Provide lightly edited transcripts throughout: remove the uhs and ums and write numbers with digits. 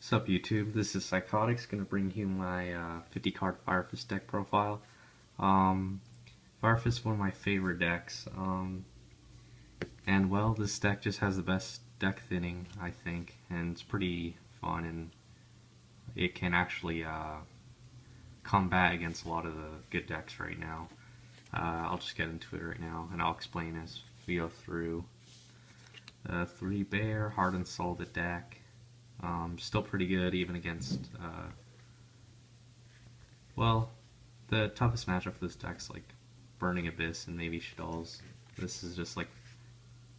What's up YouTube? This is Psychotixz, gonna bring you my 50 card Firefist deck profile. Um, Firefist is one of my favorite decks, and well, this deck just has the best deck thinning, I think, and it's pretty fun, and it can actually combat against a lot of the good decks right now. I'll just get into it right now, and I'll explain as we go through. 3 Bear, Heart and Soul the deck. Still pretty good even against, well, the toughest matchup for this deck's like Burning Abyss and maybe Shells. This is just like,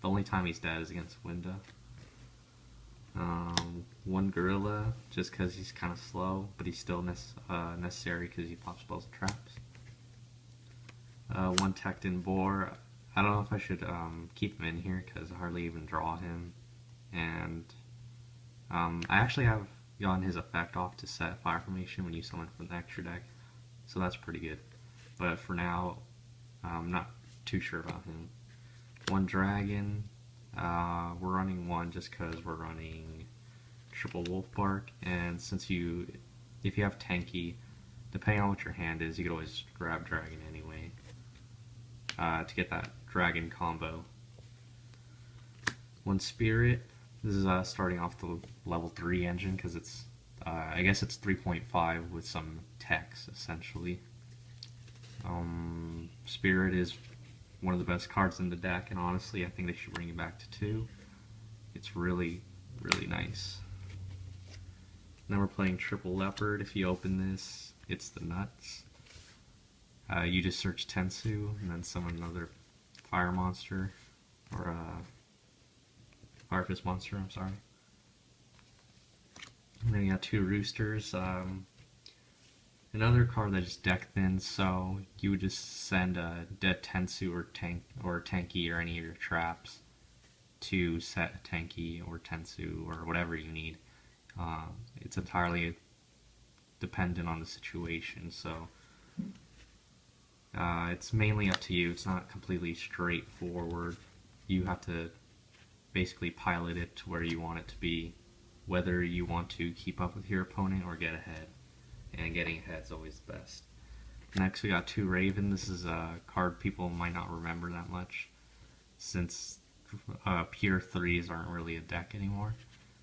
the only time he's dead is against Winda. 1 Gorilla, just because he's kind of slow, but he's still necessary because he pops spells and traps. 1 Tecton Boar. I don't know if I should keep him in here because I hardly even draw him, and I actually have gotten his effect off to set fire formation when you summon from the extra deck, so that's pretty good. But for now, I'm not too sure about him. 1 Dragon. We're running 1 just because we're running triple Wolf Bark, and if you have tanky, depending on what your hand is, you could always grab Dragon anyway to get that Dragon combo. 1 Spirit. This is starting off the level 3 engine because it's, I guess it's 3.5 with some techs essentially. Spirit is one of the best cards in the deck, and honestly I think they should bring it back to 2. It's really, really nice. Now we're playing Triple Leopard. If you open this, it's the nuts. You just search Tensu and then summon another fire monster, or Firefist monster, I'm sorry. And then you got 2 Roosters. Another card that just deck thins, so you would just send a dead Tensu or Tanky or any of your traps to set Tanky or Tensu or whatever you need. It's entirely dependent on the situation, so it's mainly up to you. It's not completely straightforward. You have to basically pilot it to where you want it to be, whether you want to keep up with your opponent or get ahead, and getting ahead is always the best. Next we got 2 Raven. This is a card people might not remember that much, since pure 3s aren't really a deck anymore.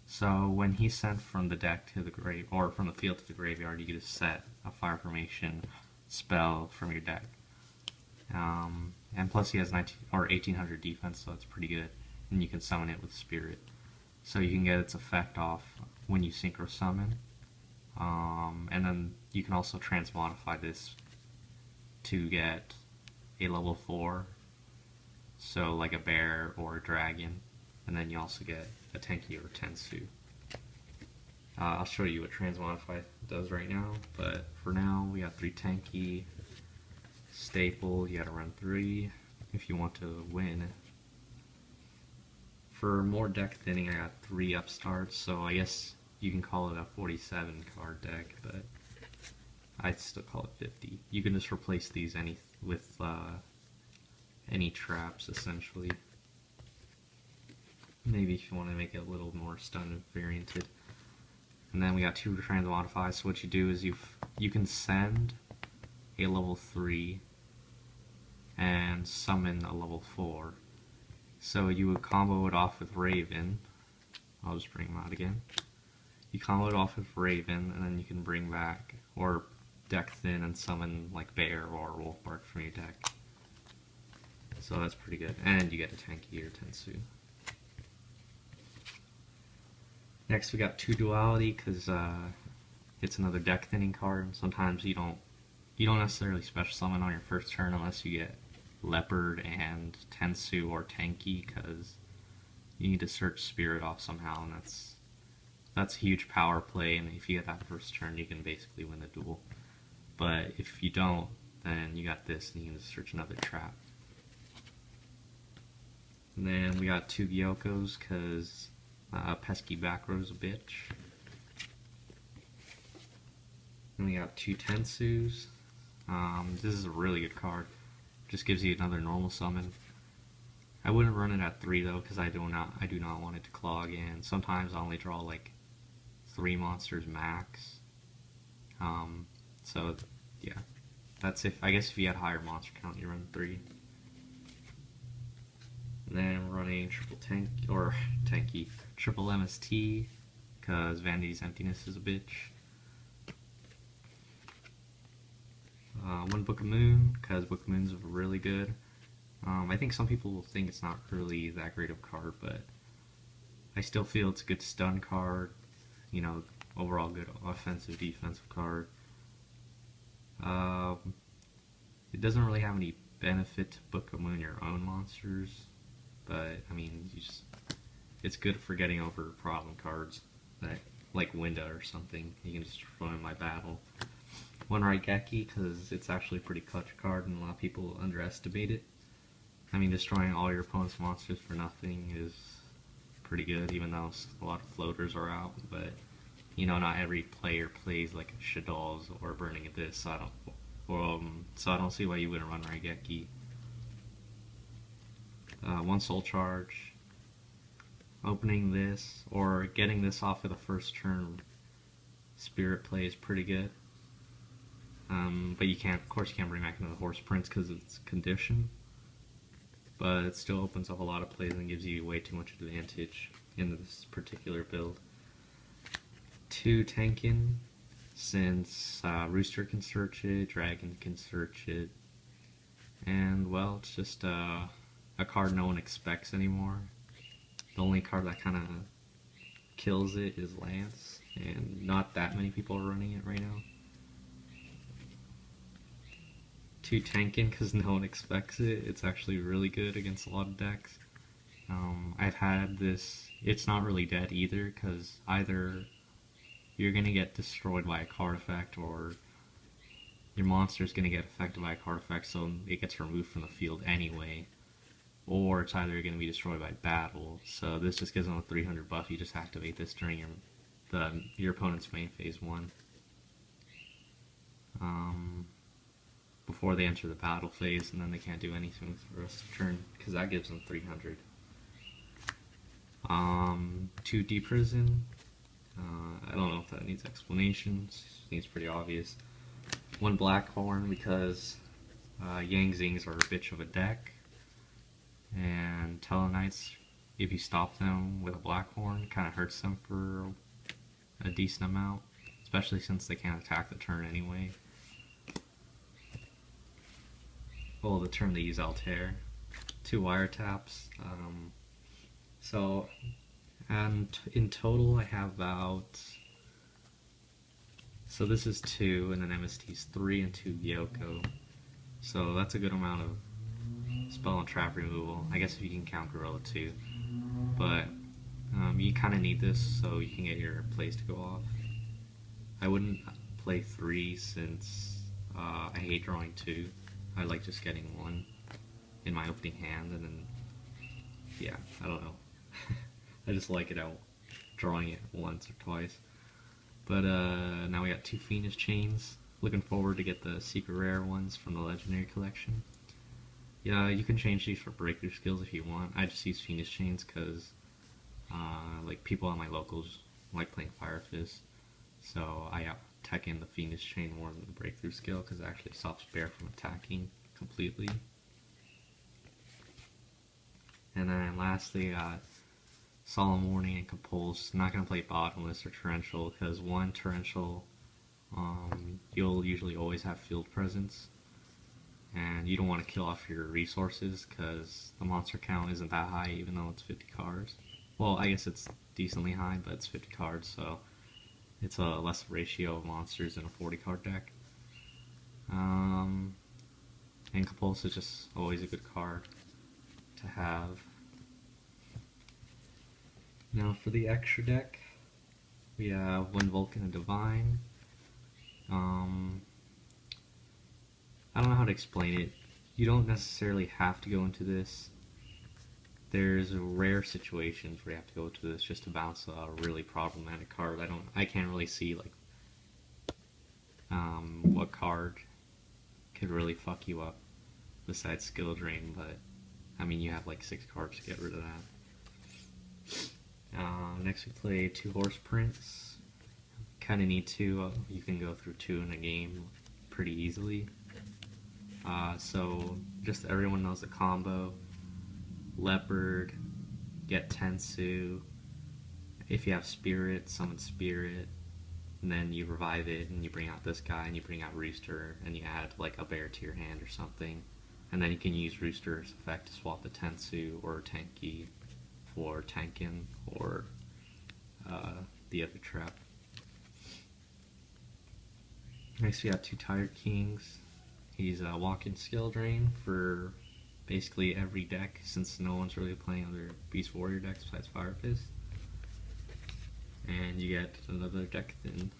So when he's sent from the deck to the grave, or from the field to the graveyard, you get to set a fire formation spell from your deck. And plus he has 1800 defense, so that's pretty good. And you can summon it with Spirit, so you can get its effect off when you synchro summon. And then you can also transmodify this to get a level 4, so like a bear or a dragon, and then you also get a Tanky or Tensu. I'll show you what transmodify does right now, but for now we got 3 Tanky. Staple, you gotta run 3 if you want to win. For more deck thinning, I got 3 Upstarts, so I guess you can call it a 47 card deck, but I'd still call it 50. You can just replace these with any traps, essentially. Maybe if you want to make it a little more stun varianted. And then we got 2 Transmodify, so what you do is you can send a level 3 and summon a level 4. So you would combo it off with Raven. I'll just bring him out again. You combo it off with Raven, and then you can bring back, or deck thin and summon like Bear or Wolfbark from your deck. So that's pretty good. And you get a Tanky or Tensu. Next we got 2 Duality, because it's another deck thinning card. Sometimes you don't necessarily special summon on your first turn unless you get Leopard and Tensu or Tanky, because you need to search Spirit off somehow, and that's a huge power play, and if you get that first turn you can basically win the duel. But if you don't, then you got this and you can just search another trap. And then we got 2 Gyokos, because pesky back row's a bitch. And we got 2 Tensus. This is a really good card. Just gives you another normal summon. I wouldn't run it at 3 though, because I do not want it to clog in. Sometimes I only draw like 3 monsters max. So yeah, that's I guess if you had higher monster count, you run 3. And then we're running triple MST, because Vanity's Emptiness is a bitch. 1 Book of Moon, because Book of Moon's really good. I think some people will think it's not really that great of a card, but I still feel it's a good stun card, you know, overall good offensive, defensive card. It doesn't really have any benefit to Book of Moon your own monsters, but I mean, it's good for getting over problem cards, like Winda or something. You can just throw in my battle. 1 Raigeki, because it's actually a pretty clutch card and a lot of people underestimate it. I mean, destroying all your opponent's monsters for nothing is pretty good, even though a lot of floaters are out, but you know, not every player plays like Shadow's or Burning Abyss, so I don't see why you wouldn't run Raigeki. 1 Soul Charge. Opening this, or getting this off of the first turn, Spirit play is pretty good. But you can't, of course, you can't bring back another Horse Prince because it's condition. But it still opens up a lot of plays and gives you way too much advantage in this particular build. 2 Tenkin, since Rooster can search it, Dragon can search it, and well, it's just a card no one expects anymore. The only card that kind of kills it is Lance, and not that many people are running it right now. 2 Tenkin, because no one expects it. It's actually really good against a lot of decks. I've had this, it's not really dead either, because either you're going to get destroyed by a card effect, or your monster's going to get affected by a card effect, so it gets removed from the field anyway. Or it's either going to be destroyed by battle, so this just gives them a 300 buff. You just activate this during your opponent's main phase 1. Before they enter the battle phase, and then they can't do anything for the rest of the turn, because that gives them 300. 2 Deprison. I don't know if that needs explanations. I think it's pretty obvious. 1 Blackhorn, because Yang Zings are a bitch of a deck. And Tellarknights, if you stop them with a Blackhorn, kind of hurts them for a decent amount, especially since they can't attack the turn anyway. Well, the turn they use Altair. 2 Wiretaps. And in total I have about, so this is 2, and then MST's 3 and 2 Gyoko. So that's a good amount of spell and trap removal. I guess if you can count Gorilla too. But you kind of need this so you can get your plays to go off. I wouldn't play 3 since I hate drawing 2. I like just getting 1 in my opening hand, and then, yeah, I don't know. I just like it out drawing it once or twice. But now we got 2 Fiendish Chains. Looking forward to get the secret rare ones from the Legendary Collection. Yeah, you can change these for breakthrough skills if you want. I just use Fiendish Chains because like people at my locals like playing Fire Fist, so I tech in the Fiendish Chain more than the breakthrough skill because it actually stops Bear from attacking completely. And then lastly, Solemn Warning and Compulse. I'm not going to play Bottomless or Torrential because 1, Torrential, you'll usually always have field presence, and you don't want to kill off your resources because the monster count isn't that high even though it's 50 cards. Well, I guess it's decently high, but it's 50 cards, so it's a less ratio of monsters than a 40 card deck. And Compulse is just always a good card to have. Now for the extra deck, we have 1 Vulcan and Divine. I don't know how to explain it. You don't necessarily have to go into this. There's rare situations where you have to go to this just to bounce a really problematic card. I can't really see like what card could really fuck you up besides skill drain, but I mean you have like 6 cards to get rid of that. Next we play 2 Horse Prince. kind of need to. You can go through 2 in a game pretty easily. So just so everyone knows the combo: Leopard, get Tensu. If you have Spirit, summon Spirit, and then you revive it, and you bring out this guy, and you bring out Rooster, and you add like a bear to your hand or something. And then you can use Rooster's effect to swap the Tensu or Tenki for Tenkin or the other trap. Next we have 2 Tired Kings. He's a walk-in skill drain for basically every deck, since no one's really playing other Beast Warrior decks besides Fire Fist. And you get another deck thin.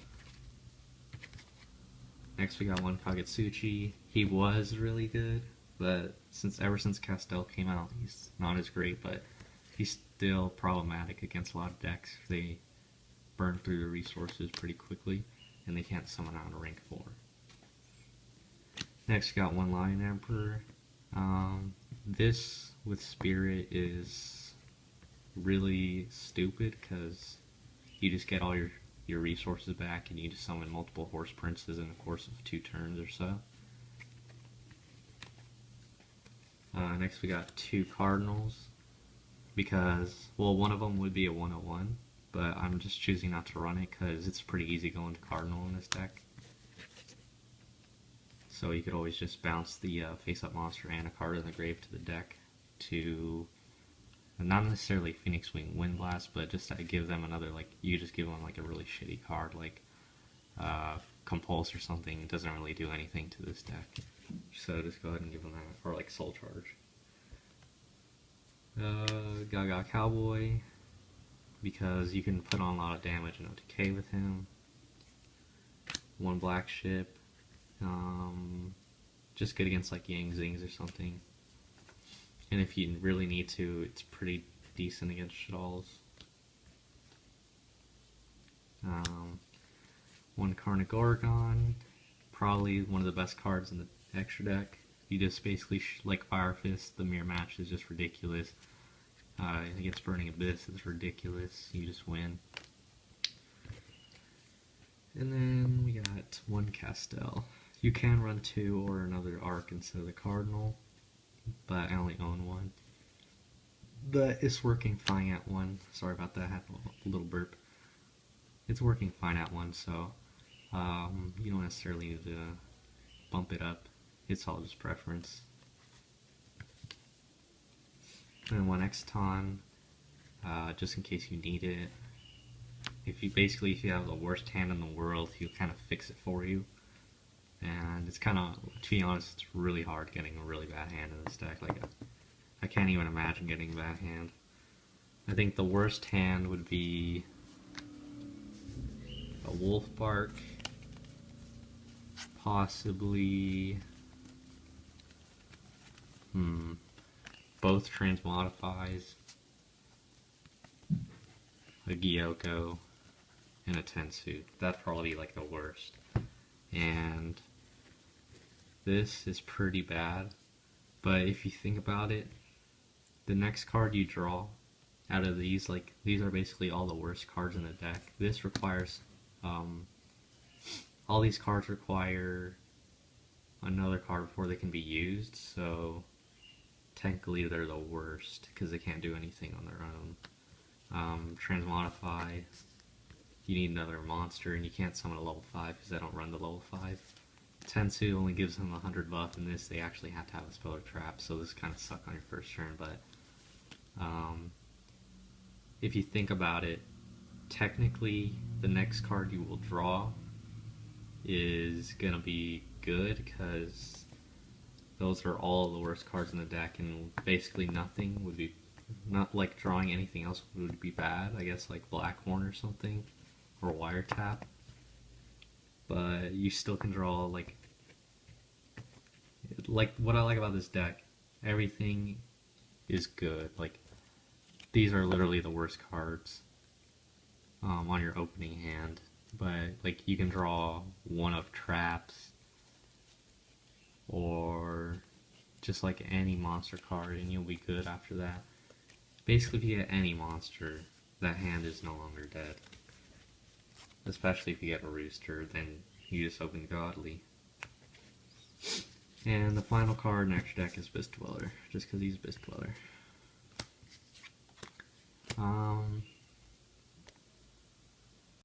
Next we got 1 Kagetsuchi. He was really good, but ever since Castell came out, he's not as great, but he's still problematic against a lot of decks. They burn through the resources pretty quickly, and they can't summon out a rank 4. Next we got 1 Lion Emperor. This with Spirit is really stupid because you just get all your resources back and you just summon multiple Horse Princes in the course of 2 turns or so. Next we got 2 Cardinals, because, well, one of them would be a 101, but I'm just choosing not to run it because it's pretty easy going to Cardinal in this deck. So you could always just bounce the face-up monster and a card in the grave to the deck to, not necessarily Phoenix Wing Wind Blast, but just to give them another, like, you just give them like a really shitty card like Compulse or something. It doesn't really do anything to this deck. So just go ahead and give them that, or like Soul Charge. Gaga Cowboy, because you can put on a lot of damage and no decay with him. 1 Black Ship. Just good against like Yang Zings or something. And if you really need to, it's pretty decent against Shadalls. 1 Carnagorgon, probably one of the best cards in the extra deck. You just basically, like Fire Fist, the mirror match is just ridiculous. Against Burning Abyss, it's ridiculous. You just win. And then we got 1 Castell. You can run 2 or another Arc instead of the Cardinal, but I only own 1. But it's working fine at 1. Sorry about that, I had a little burp. It's working fine at 1, so you don't necessarily need to bump it up. It's all just preference. And 1 Exton, just in case you need it. If you have the worst hand in the world, he'll kind of fix it for you. And it's kind of, to be honest, it's really hard getting a really bad hand in this deck. Like, I can't even imagine getting a bad hand. I think the worst hand would be a Wolf Bark, possibly both Transmodifies, a Gyoko, and a Tensu. That'd probably be like the worst. And this is pretty bad, but if you think about it, the next card you draw out of these, like, these are basically all the worst cards in the deck. This requires, all these cards require another card before they can be used, so technically they're the worst, because they can't do anything on their own. Transmodify, you need another monster, and you can't summon a level 5 because I don't run the level 5. Tensu only gives them 100 buff, and this they actually have to have a spell or trap, so this kind of suck on your first turn, but if you think about it, technically the next card you will draw is gonna be good, because those are all the worst cards in the deck, and basically nothing would be, not like drawing anything else would be bad. I guess like Blackhorn or something, or Wiretap, but you still can draw like what I like about this deck, everything is good. Like, these are literally the worst cards on your opening hand, but like you can draw one of traps or just like any monster card and you'll be good after that. Basically, if you get any monster, that hand is no longer dead. Especially if you get a rooster, then you just open Godly. And the final card in extra deck is Beast Dweller, just because he's Beast Dweller.